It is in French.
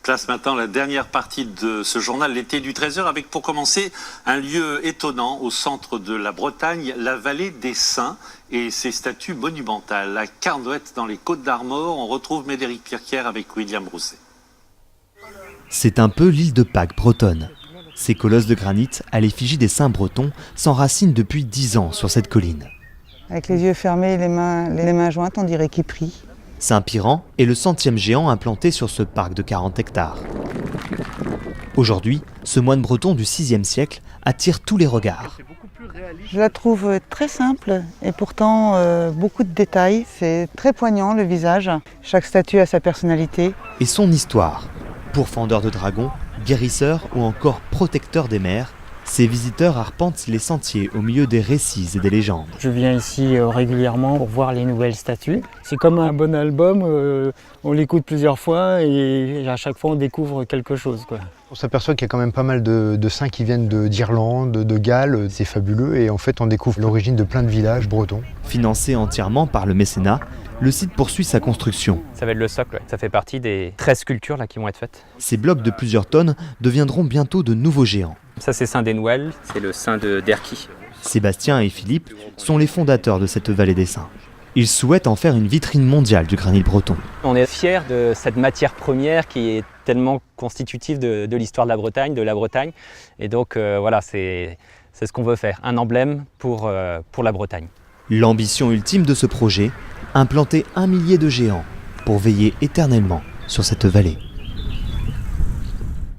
Place maintenant la dernière partie de ce journal, l'été du 13h, avec pour commencer un lieu étonnant au centre de la Bretagne, la vallée des Saints et ses statues monumentales. À Carnouët, dans les Côtes-d'Armor, on retrouve Médéric Pirquier avec William Rousset. C'est un peu l'île de Pâques bretonne. Ces colosses de granit à l'effigie des saints bretons s'enracinent depuis 10 ans sur cette colline. Avec les yeux fermés et les mains jointes, on dirait qu'ils prient. Saint-Piran est le 100e géant implanté sur ce parc de 40 hectares. Aujourd'hui, ce moine breton du 6e siècle attire tous les regards. Je la trouve très simple et pourtant beaucoup de détails. C'est très poignant le visage. Chaque statue a sa personnalité. Et son histoire. Pourfendeur de dragons, guérisseur ou encore protecteur des mers, ces visiteurs arpentent les sentiers au milieu des récits et des légendes. Je viens ici régulièrement pour voir les nouvelles statues. C'est comme un bon album, on l'écoute plusieurs fois et à chaque fois on découvre quelque chose, quoi. On s'aperçoit qu'il y a quand même pas mal de saints qui viennent d'Irlande, de Galles, c'est fabuleux et en fait on découvre l'origine de plein de villages bretons. Financé entièrement par le mécénat, le site poursuit sa construction. Ça va être le socle, ça fait partie des 13 sculptures là, qui vont être faites. Ces blocs de plusieurs tonnes deviendront bientôt de nouveaux géants. Ça c'est Saint Denouel, c'est le saint d'Erquy. Sébastien et Philippe sont les fondateurs de cette vallée des saints. Ils souhaitent en faire une vitrine mondiale du granit breton. On est fiers de cette matière première qui est tellement constitutive de l'histoire de la Bretagne. Et donc voilà, c'est ce qu'on veut faire, un emblème pour la Bretagne. L'ambition ultime de ce projet, implanter 1 millier de géants pour veiller éternellement sur cette vallée.